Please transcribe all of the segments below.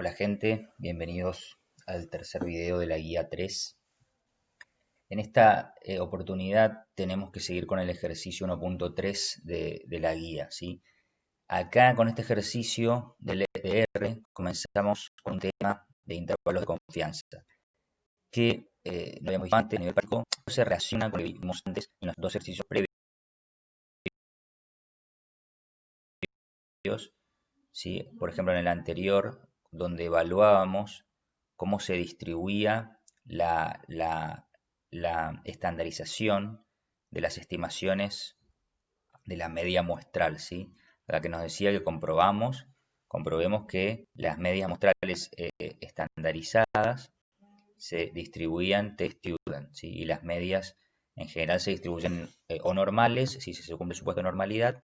Hola gente, bienvenidos al tercer video de la guía 3. En esta oportunidad tenemos que seguir con el ejercicio 1.3 de la guía, ¿sí? Acá con este ejercicio del EDR comenzamos con un tema de intervalos de confianza que no habíamos visto antes a nivel práctico, se relaciona con lo que vimos antes en los dos ejercicios previos, ¿sí? Por ejemplo, en el anterior, donde evaluábamos cómo se distribuía la estandarización de las estimaciones de la media muestral, ¿sí? La que nos decía que comprobemos que las medias muestrales estandarizadas se distribuían t-student, ¿sí? Y las medias en general se distribuyen o normales, si se cumple el supuesto de normalidad,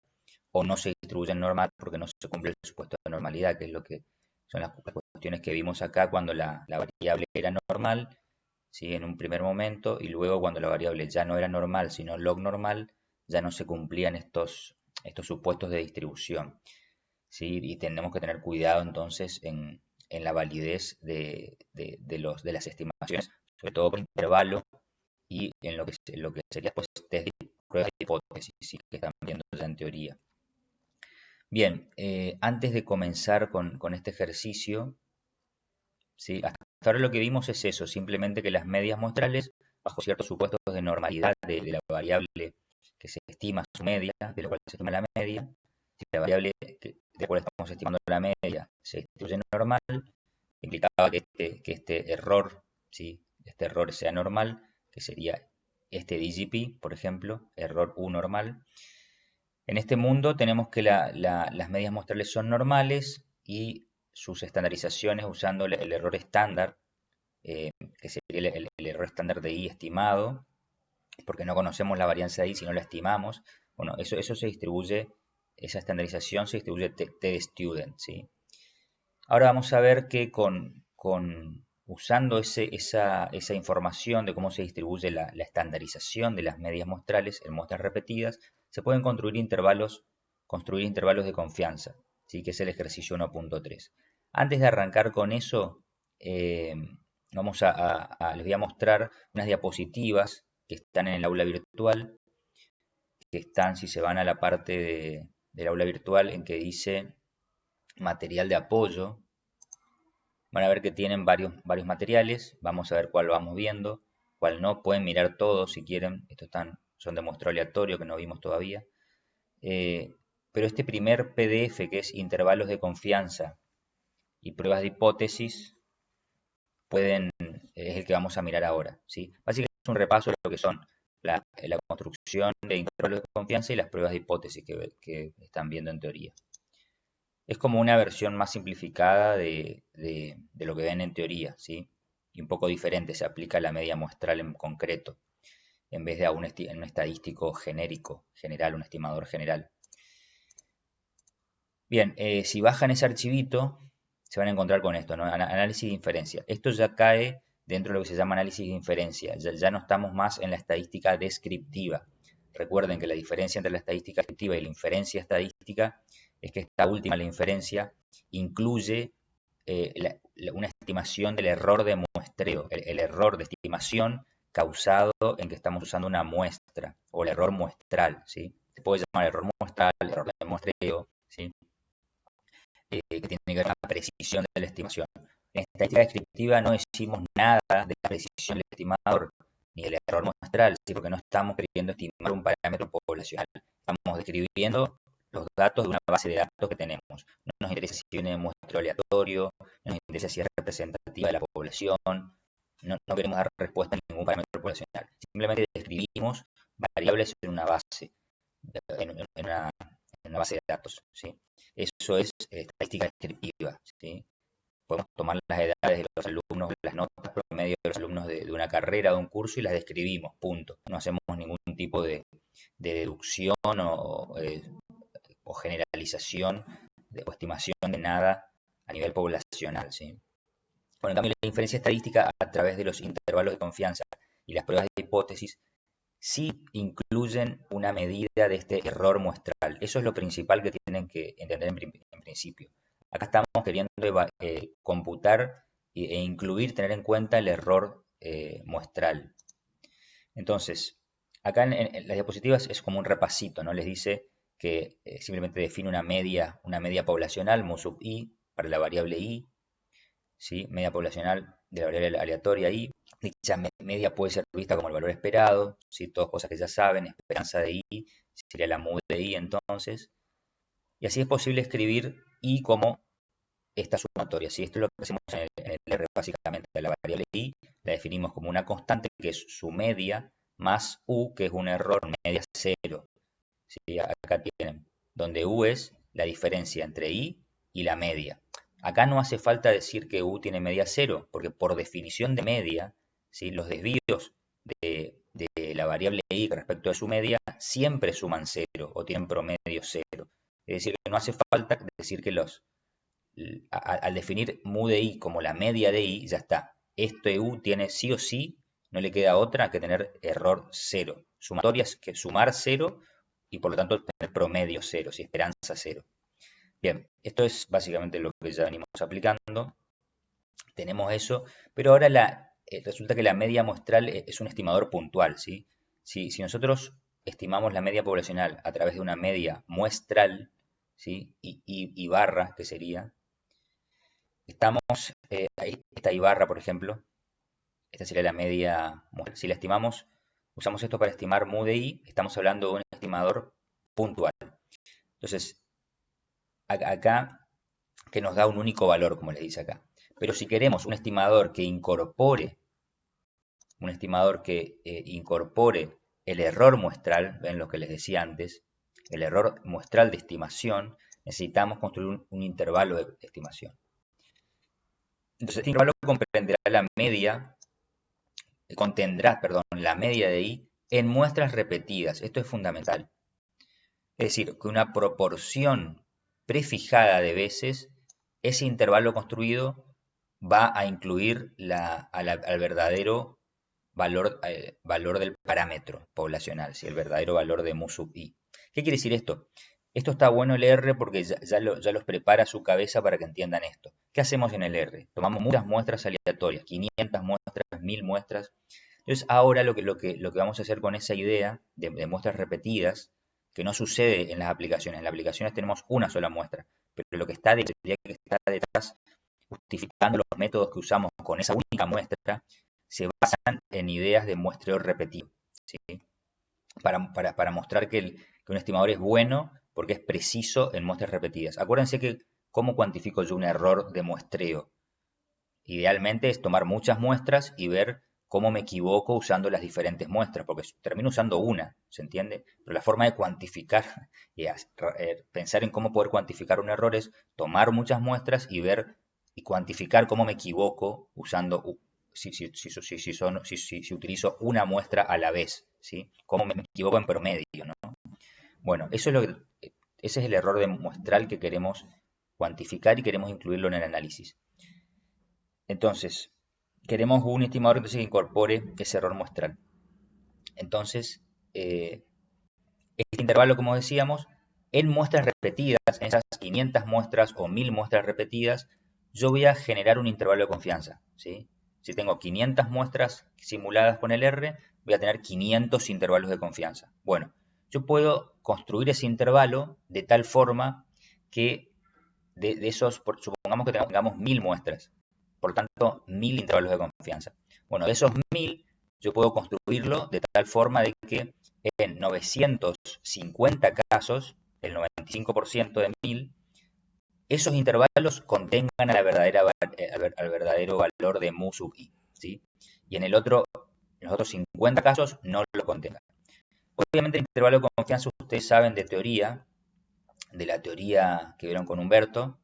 o no se distribuyen normal porque no se cumple el supuesto de normalidad, que es lo que son las cuestiones que vimos acá cuando la variable era normal, ¿sí? En un primer momento, y luego cuando la variable ya no era normal, sino log normal, ya no se cumplían estos supuestos de distribución, ¿sí? Y tenemos que tener cuidado entonces en la validez de las estimaciones, sobre todo por intervalo y en lo que sería pues, test de pruebas de hipótesis, ¿sí? Que están viendo ya en teoría. Bien, antes de comenzar con este ejercicio, ¿sí? Hasta ahora lo que vimos es eso, simplemente que las medias muestrales, bajo ciertos supuestos de normalidad de la variable que se estima su media, de la cual se estima la media, si la variable de la cual estamos estimando la media se distribuye normal, implicaba que este error, ¿sí? Este error sea normal, que sería este DGP, por ejemplo, error U normal. En este mundo tenemos que las medias muestrales son normales y sus estandarizaciones usando el error estándar, que sería el error estándar de I estimado, porque no conocemos la varianza de I si no la estimamos. Bueno, eso se distribuye, esa estandarización se distribuye t-student, ¿sí? Ahora vamos a ver que usando esa información de cómo se distribuye la estandarización de las medias muestrales en muestras repetidas, se pueden construir intervalos de confianza, ¿sí? Que es el ejercicio 1.3. Antes de arrancar con eso, eh, les voy a mostrar unas diapositivas que están en el aula virtual, que están, si se van a la parte del aula virtual en que dice material de apoyo, van a ver que tienen varios materiales, vamos a ver cuál vamos viendo, cuál no, pueden mirar todos si quieren, estos son de muestreo aleatorio que no vimos todavía. Pero este primer PDF que es intervalos de confianza y pruebas de hipótesis, es el que vamos a mirar ahora, ¿sí? Básicamente es un repaso de lo que son la construcción de intervalos de confianza y las pruebas de hipótesis que están viendo en teoría. Es como una versión más simplificada de lo que ven en teoría, ¿sí? Y un poco diferente, se aplica a la media muestral en concreto, en vez de a un estadístico genérico, general, un estimador general. Bien, si bajan ese archivito, se van a encontrar con esto, ¿no? Análisis de inferencia. Esto ya cae dentro de lo que se llama análisis de inferencia. Ya no estamos más en la estadística descriptiva. Recuerden que la diferencia entre la estadística descriptiva y la inferencia estadística es que esta última, la inferencia, incluye una estimación del error de muestreo, el error de estimación causado en que estamos usando una muestra, o el error muestral, ¿sí? Se puede llamar error muestral, error de muestreo, ¿sí? Que tiene que ver con la precisión de la estimación. En estadística descriptiva no decimos nada de la precisión del estimador ni del error muestral, ¿sí? Porque no estamos queriendo estimar un parámetro poblacional. Estamos describiendo los datos de una base de datos que tenemos. No nos interesa si viene de muestreo aleatorio, no nos interesa si es representativa de la población, no queremos dar respuesta a ningún parámetro poblacional. Simplemente describimos variables en una base, en una base de datos, ¿sí? Eso es estadística descriptiva, ¿sí? Podemos tomar las edades de los alumnos, las notas promedio de los alumnos de una carrera o de un curso y las describimos, punto. No hacemos ningún tipo de deducción o generalización o estimación de nada a nivel poblacional, ¿sí? Bueno, en cambio, la inferencia estadística a través de los intervalos de confianza y las pruebas de hipótesis sí incluyen una medida de este error muestral. Eso es lo principal que tienen que entender en principio. Acá estamos queriendo computar e incluir, tener en cuenta el error muestral. Entonces, acá en las diapositivas es como un repasito, ¿no? Les dice que simplemente define una media poblacional, mu sub i, para la variable i, ¿sí? Media poblacional de la variable aleatoria i. Dicha media puede ser vista como el valor esperado, ¿sí? Todas cosas que ya saben, esperanza de i, sería la mu de i entonces. Y así es posible escribir i como esta sumatoria, ¿sí? Esto es lo que hacemos en el R básicamente. La variable i la definimos como una constante que es su media más u, que es un error media cero. ¿Sí? Acá tienen, donde u es la diferencia entre i y la media. Acá no hace falta decir que u tiene media cero, porque por definición de media, ¿sí? Los desvíos de la variable i respecto a su media siempre suman cero o tienen promedio cero. Es decir, que no hace falta decir que al definir mu de i como la media de i, ya está. Este u tiene sí o sí, no le queda otra que tener error cero. Sumatorias que sumar cero y por lo tanto tener promedio cero, si esperanza cero. Bien, esto es básicamente lo que ya venimos aplicando. Tenemos eso, pero ahora resulta que la media muestral es un estimador puntual, ¿sí? Si nosotros estimamos la media poblacional a través de una media muestral, ¿sí? Y barra, que sería, esta I barra, por ejemplo, esta sería la media muestral. Si la estimamos, usamos esto para estimar mu de i, estamos hablando de un estimador puntual. Entonces, acá que nos da un único valor, como les dice acá. Pero si queremos un estimador que incorpore el error muestral, ven lo que les decía antes, el error muestral de estimación, necesitamos construir un intervalo de estimación. Entonces, este intervalo contendrá, la media de i en muestras repetidas. Esto es fundamental. Es decir, que una proporción prefijada de veces, ese intervalo construido va a incluir al verdadero valor del parámetro poblacional, ¿sí? El verdadero valor de mu sub i. ¿Qué quiere decir esto? Esto está bueno el R porque ya los prepara su cabeza para que entiendan esto. ¿Qué hacemos en el R? Tomamos muchas muestras aleatorias, 500 muestras, 1000 muestras. Entonces ahora lo que vamos a hacer con esa idea de muestras repetidas, que no sucede en las aplicaciones. En las aplicaciones tenemos una sola muestra, pero lo que está detrás, justificando los métodos que usamos con esa única muestra, se basan en ideas de muestreo repetido, ¿sí? Para mostrar que un estimador es bueno porque es preciso en muestras repetidas. Acuérdense que cómo cuantifico yo un error de muestreo. Idealmente es tomar muchas muestras y ver cómo me equivoco usando las diferentes muestras, porque termino usando una, ¿se entiende? Pero la forma de cuantificar y pensar en cómo poder cuantificar un error es tomar muchas muestras y ver y cuantificar cómo me equivoco usando si utilizo una muestra a la vez, ¿sí? Cómo me equivoco en promedio, ¿no? Bueno, ese es el error de muestral que queremos cuantificar y queremos incluirlo en el análisis. Entonces, queremos un estimador que incorpore ese error muestral. Entonces, este intervalo, como decíamos, en muestras repetidas, en esas 500 muestras o 1000 muestras repetidas, yo voy a generar un intervalo de confianza, ¿sí? Si tengo 500 muestras simuladas con el R, voy a tener 500 intervalos de confianza. Bueno, yo puedo construir ese intervalo de tal forma que de esos, supongamos que tengamos 1000 muestras, por tanto 1000 intervalos de confianza. Bueno, de esos 1000 yo puedo construirlo de tal forma de que en 950 casos, el 95% de 1000, esos intervalos contengan al verdadero valor de mu sub i, ¿sí? Y en los otros 50 casos no lo contengan. Obviamente el intervalo de confianza ustedes saben de la teoría que vieron con Humberto,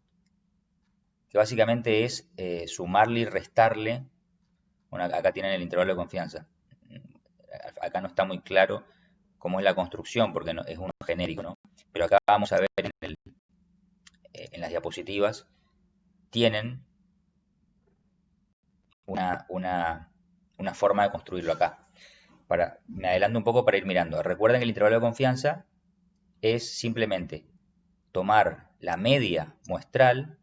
que básicamente es sumarle y restarle. Bueno, acá tienen el intervalo de confianza. Acá no está muy claro cómo es la construcción, porque es uno genérico, ¿no? Pero acá vamos a ver en las diapositivas, tienen una forma de construirlo acá. Me adelanto un poco para ir mirando. Recuerden que el intervalo de confianza es simplemente tomar la media muestral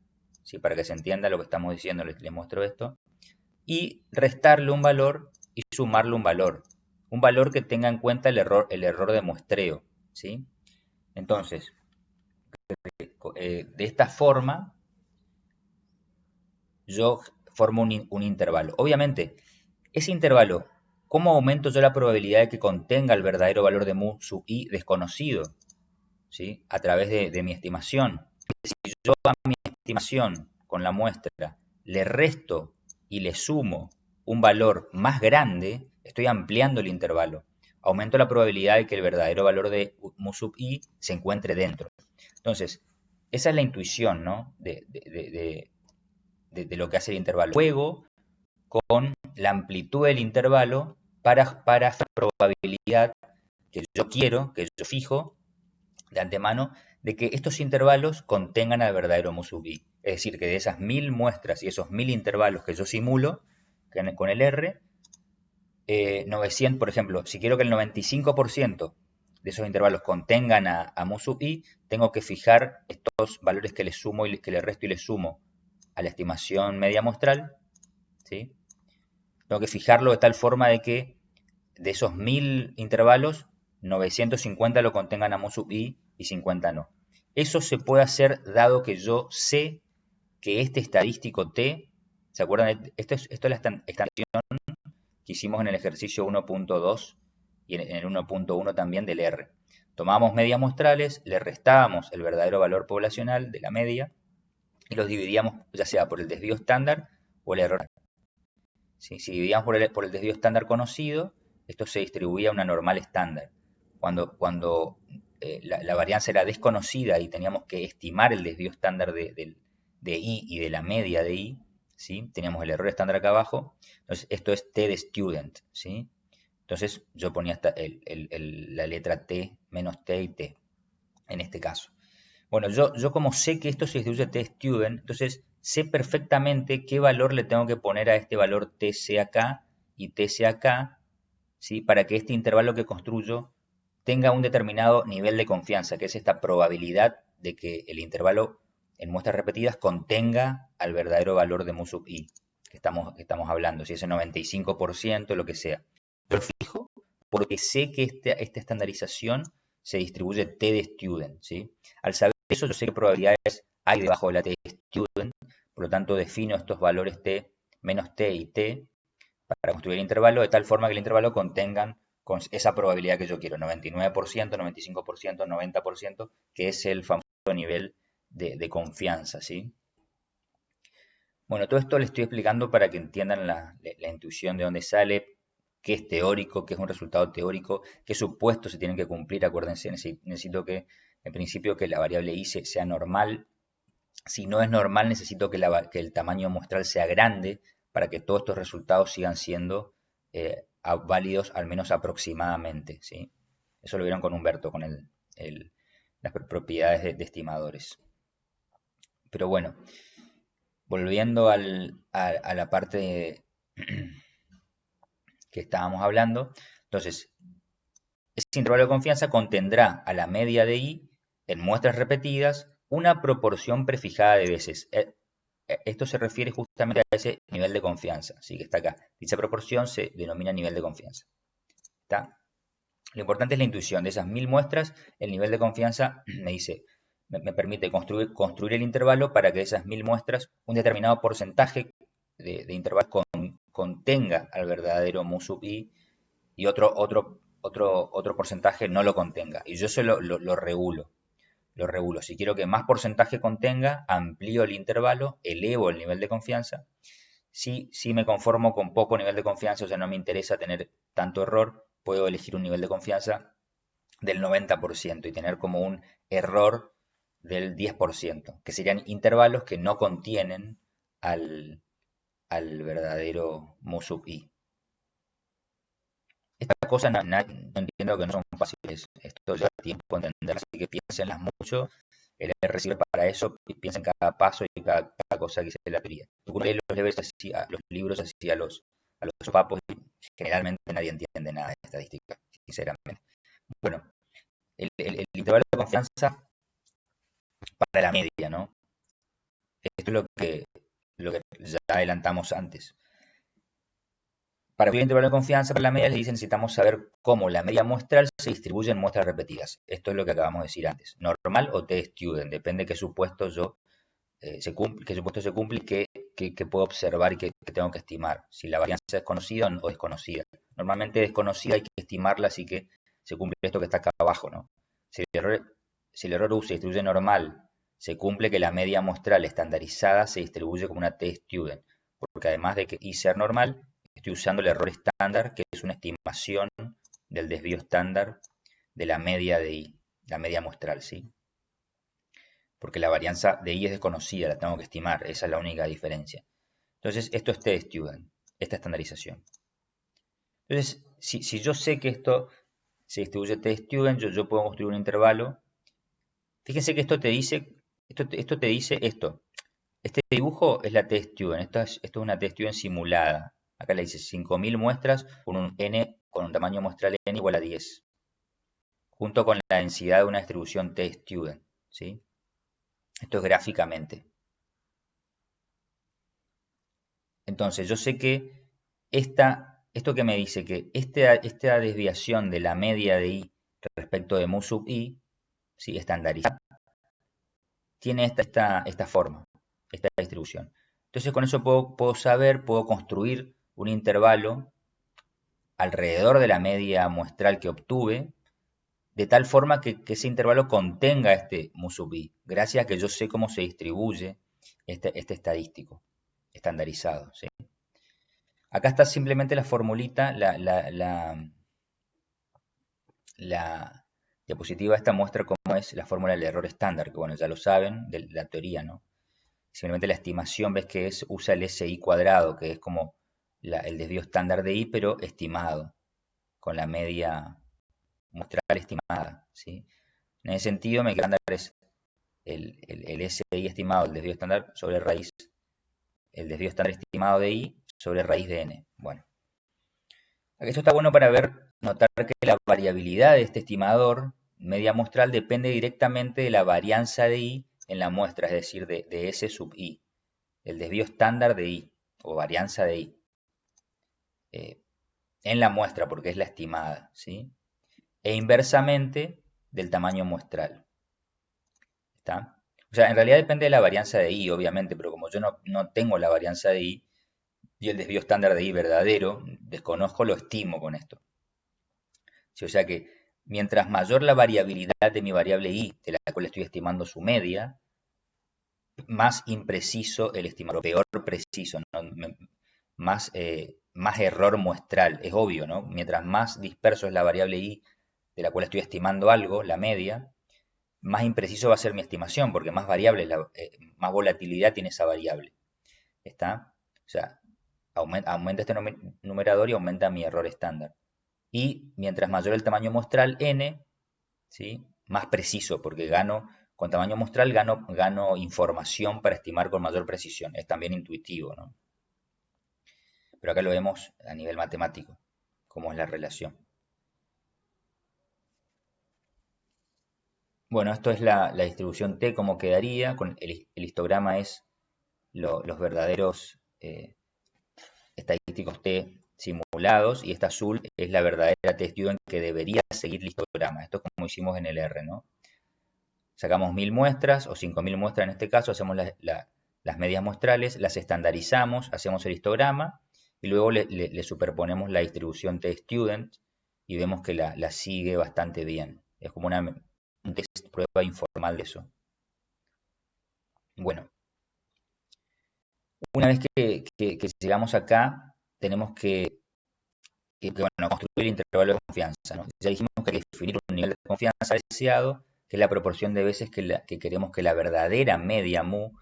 ¿sí? Para que se entienda lo que estamos diciendo, les muestro esto. Y restarle un valor y sumarle un valor. Un valor que tenga en cuenta el error de muestreo, ¿sí? Entonces, de esta forma, yo formo un intervalo. Obviamente, ese intervalo, ¿cómo aumento yo la probabilidad de que contenga el verdadero valor de mu sub i desconocido? ¿Sí? A través de mi estimación. Si yo a mi estimación con la muestra le resto y le sumo un valor más grande, estoy ampliando el intervalo. Aumento la probabilidad de que el verdadero valor de mu sub i se encuentre dentro. Entonces, esa es la intuición, ¿no? de lo que hace el intervalo. Juego con la amplitud del intervalo para la probabilidad que yo quiero, que yo fijo de antemano, de que estos intervalos contengan al verdadero mu sub i. Es decir, que de esas 1000 muestras y esos 1000 intervalos que yo simulo con el R, 900, por ejemplo, si quiero que el 95% de esos intervalos contengan a mu sub i, tengo que fijar estos valores que le sumo y que le resto y le sumo a la estimación media muestral, ¿sí? Tengo que fijarlo de tal forma de que de esos 1000 intervalos, 950 lo contengan a mu sub i y 50 no. Eso se puede hacer dado que yo sé que este estadístico t, ¿se acuerdan? Esto es la extensión que hicimos en el ejercicio 1.2 y en el 1.1 también del R. Tomábamos medias muestrales, le restábamos el verdadero valor poblacional de la media y los dividíamos ya sea por el desvío estándar o el error. ¿Sí? Si dividíamos por el desvío estándar conocido, esto se distribuía a una normal estándar. Cuando la varianza era desconocida y teníamos que estimar el desvío estándar de I y de la media de I, ¿sí? Teníamos el error estándar acá abajo. Entonces, esto es T de student, ¿sí? Entonces, yo ponía la letra T, menos T y T, en este caso. Bueno, yo como sé que esto se distribuye T-student, entonces sé perfectamente qué valor le tengo que poner a este valor TC acá y TC acá, ¿sí? Para que este intervalo que construyo tenga un determinado nivel de confianza, que es esta probabilidad de que el intervalo en muestras repetidas contenga al verdadero valor de mu sub i que estamos hablando, si es el 95%, lo que sea. Lo fijo porque sé que esta estandarización se distribuye T de student, ¿sí? Al saber eso, yo sé qué probabilidades hay debajo de la T de student, por lo tanto defino estos valores T, menos T y T para construir el intervalo de tal forma que el intervalo contengan con esa probabilidad que yo quiero, 99%, 95%, 90%, que es el famoso nivel de confianza, ¿sí? Bueno, todo esto le estoy explicando para que entiendan la intuición de dónde sale, qué es teórico, qué es un resultado teórico, qué supuestos se tienen que cumplir. Acuérdense, necesito que, en principio, que la variable i sea normal. Si no es normal, necesito que el tamaño muestral sea grande para que todos estos resultados sigan siendo válidos, al menos aproximadamente, ¿sí? Eso lo vieron con Humberto, con las propiedades de estimadores. Pero bueno, volviendo a la parte que estábamos hablando, entonces, ese intervalo de confianza contendrá a la media de i en muestras repetidas una proporción prefijada de veces. Esto se refiere justamente a ese nivel de confianza, ¿sí? Que está acá. Dicha proporción se denomina nivel de confianza. ¿Está? Lo importante es la intuición. De esas 1000 muestras, el nivel de confianza me permite construir el intervalo para que de esas 1000 muestras un determinado porcentaje de intervalo contenga al verdadero mu sub i y otro porcentaje no lo contenga. Y yo eso lo regulo. Lo regulo. Si quiero que más porcentaje contenga, amplío el intervalo, elevo el nivel de confianza. Si me conformo con poco nivel de confianza, o sea, no me interesa tener tanto error, puedo elegir un nivel de confianza del 90% y tener como un error del 10%, que serían intervalos que no contienen al verdadero mu sub i. Estas cosas no entiendo que no son fáciles. Esto lleva tiempo entender, así que piénsenlas mucho. El R sirve para eso, y piensen cada paso y cada cosa que se la teoría. Tú lees los libros así a los papos y generalmente nadie entiende nada de estadística, sinceramente. Bueno, el intervalo de confianza para la media, ¿no? Esto es lo que ya adelantamos antes. Para el intervalo de confianza para la media les dicen necesitamos saber cómo la media muestral se distribuye en muestras repetidas. Esto es lo que acabamos de decir antes. Normal o t-student, depende de qué supuesto qué supuesto se cumple y qué puedo observar y qué tengo que estimar. Si la varianza es conocida o desconocida. Normalmente desconocida hay que estimarla, así que se cumple esto que está acá abajo, ¿no? Si el error U se distribuye normal, se cumple que la media muestral estandarizada se distribuye como una t-student, porque además de que y ser normal, estoy usando el error estándar, que es una estimación del desvío estándar de la media de I, la media muestral, ¿sí? Porque la varianza de I es desconocida, la tengo que estimar, esa es la única diferencia. Entonces, esto es t-student, esta estandarización. Entonces, si yo sé que esto se distribuye t-student, yo puedo construir un intervalo. Fíjense que esto te dice esto. Este dibujo es la t-student, esto es una t-student simulada. Acá le dice 5000 muestras con un n con un tamaño muestral n igual a 10, junto con la densidad de una distribución t-student, ¿sí? Esto es gráficamente. Entonces, yo sé que esto que me dice que esta desviación de la media de I respecto de mu sub I, ¿sí? Estandarizada, tiene esta forma, esta distribución. Entonces, con eso puedo construir un intervalo alrededor de la media muestral que obtuve, de tal forma que ese intervalo contenga este mu sub I, gracias a que yo sé cómo se distribuye este estadístico estandarizado, ¿sí? Acá está simplemente la formulita, la diapositiva esta muestra cómo es la fórmula del error estándar, que bueno, ya lo saben, de la teoría, ¿no? Simplemente la estimación, ves que usa el SI cuadrado, que es como el desvío estándar de I, pero estimado, con la media muestral estimada, ¿sí? En ese sentido, me queda estándar es el SI estimado, el desvío estándar, sobre raíz, el desvío estándar estimado de I sobre raíz de n. Bueno, esto está bueno para notar que la variabilidad de este estimador media muestral depende directamente de la varianza de I en la muestra, es decir, de S sub I, el desvío estándar de I, o varianza de I, en la muestra, porque es la estimada, ¿sí? E inversamente del tamaño muestral. ¿Está? O sea, en realidad depende de la varianza de I, obviamente, pero como yo no tengo la varianza de I y el desvío estándar de I verdadero, desconozco, lo estimo con esto. ¿Sí? O sea que mientras mayor la variabilidad de mi variable I, de la cual estoy estimando su media, más impreciso el estimador, peor preciso, ¿no? Más error muestral, es obvio, ¿no? Mientras más disperso es la variable I de la cual estoy estimando algo, la media, más impreciso va a ser mi estimación, porque más variable, más volatilidad tiene esa variable. ¿Está? O sea, aumenta este numerador y aumenta mi error estándar. Y mientras mayor el tamaño muestral n, ¿sí? Más preciso, porque con tamaño muestral gano información para estimar con mayor precisión. Es también intuitivo, ¿no? Pero acá lo vemos a nivel matemático, cómo es la relación. Bueno, esto es la distribución T, cómo quedaría. Con el histograma es los verdaderos estadísticos T simulados, y esta azul es la verdadera T-student que debería seguir el histograma. Esto es como hicimos en el R, ¿no? Sacamos 1000 muestras o 5000 muestras en este caso, hacemos las medias muestrales, las estandarizamos, hacemos el histograma y luego le superponemos la distribución T-student y vemos que la sigue bastante bien. Es como un test prueba informal de eso. Bueno, una vez que llegamos acá, tenemos que construir el intervalo de confianza, ¿no? Ya dijimos que hay que definir un nivel de confianza deseado, que es la proporción de veces que queremos que la verdadera media mu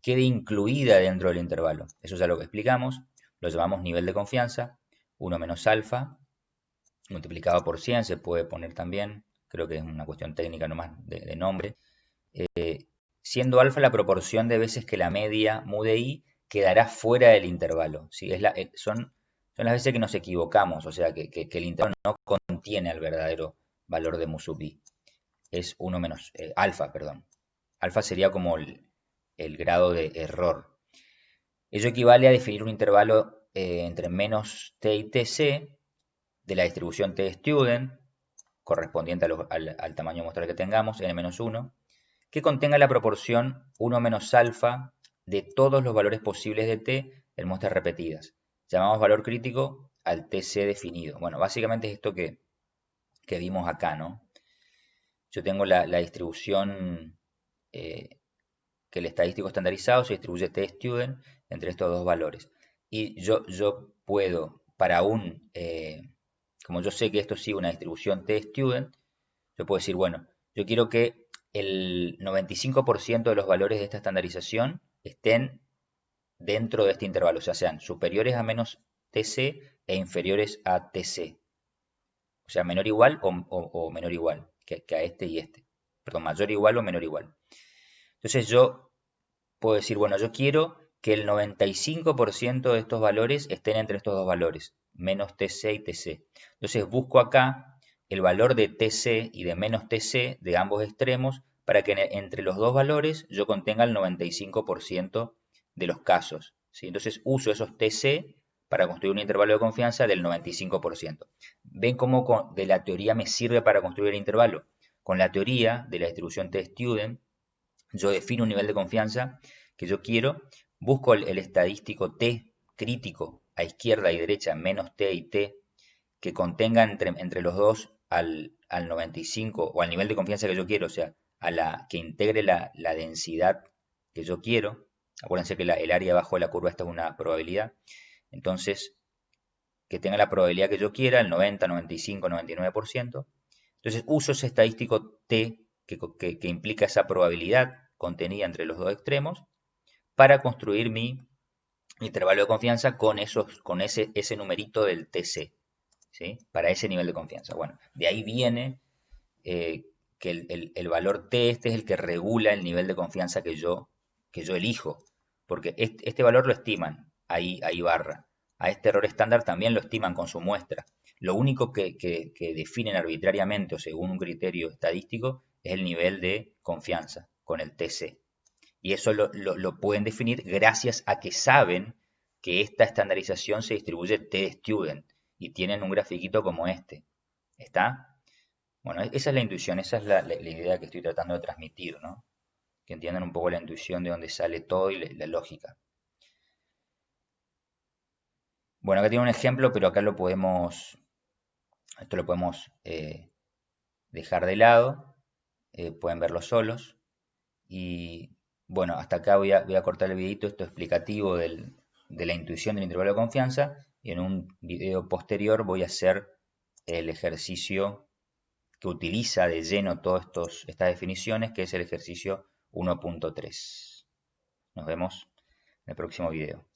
quede incluida dentro del intervalo. Eso ya lo que explicamos, lo llamamos nivel de confianza, 1 menos alfa, multiplicado por 100, se puede poner también, creo que es una cuestión técnica nomás de nombre, siendo alfa la proporción de veces que la media mu de i quedará fuera del intervalo, ¿sí? Son las veces que nos equivocamos, o sea, que el intervalo no contiene al verdadero valor de mu sub i. Es 1 menos, alfa, perdón. Alfa sería como el grado de error. Ello equivale a definir un intervalo entre menos t y tc de la distribución t-student, correspondiente al tamaño muestral que tengamos, n-1, que contenga la proporción 1 menos alfa de todos los valores posibles de t en muestras repetidas. Llamamos valor crítico al tc definido. Bueno, básicamente es esto que vimos acá, ¿no? Yo tengo la distribución que el estadístico estandarizado se distribuye t-student entre estos dos valores. Y yo puedo, como yo sé que esto sigue una distribución t-student, yo puedo decir, bueno, yo quiero que el 95% de los valores de esta estandarización estén dentro de este intervalo, o sea, sean superiores a menos tc e inferiores a tc. O sea, menor igual o menor igual que a este y este. Perdón, mayor igual o menor igual. Entonces yo puedo decir, bueno, yo quiero que el 95% de estos valores estén entre estos dos valores, menos tc y tc. Entonces busco acá el valor de tc y de menos tc de ambos extremos para que entre los dos valores yo contenga el 95% de los casos, ¿sí? Entonces uso esos tc para construir un intervalo de confianza del 95%. ¿Ven cómo de la teoría me sirve para construir el intervalo? Con la teoría de la distribución t-student, yo defino un nivel de confianza que yo quiero, busco el estadístico t crítico a izquierda y derecha, menos t y t, que contenga entre los dos al 95 o al nivel de confianza que yo quiero, o sea, que integre la densidad que yo quiero. Acuérdense que el área abajo de la curva esta es una probabilidad. Entonces, que tenga la probabilidad que yo quiera, el 90, 95, 99%. Entonces uso ese estadístico t que implica esa probabilidad contenida entre los dos extremos para construir mi intervalo de confianza con ese numerito del TC, ¿sí? Para ese nivel de confianza. Bueno, de ahí viene que el valor T este es el que regula el nivel de confianza que yo elijo, porque este valor lo estiman, ahí barra. A este error estándar también lo estiman con su muestra. Lo único que definen arbitrariamente o según un criterio estadístico es el nivel de confianza con el TC. Y eso lo pueden definir gracias a que saben que esta estandarización se distribuye t-student y tienen un grafiquito como este. ¿Está? Bueno, esa es la intuición, esa es la idea que estoy tratando de transmitir, ¿no? Que entiendan un poco la intuición de dónde sale todo y la lógica. Bueno, acá tiene un ejemplo, pero acá esto lo podemos dejar de lado, pueden verlo solos. Y bueno, hasta acá voy a cortar el videito, esto explicativo de la intuición del intervalo de confianza, y en un video posterior voy a hacer el ejercicio que utiliza de lleno todas estas definiciones, que es el ejercicio 1.3. Nos vemos en el próximo video.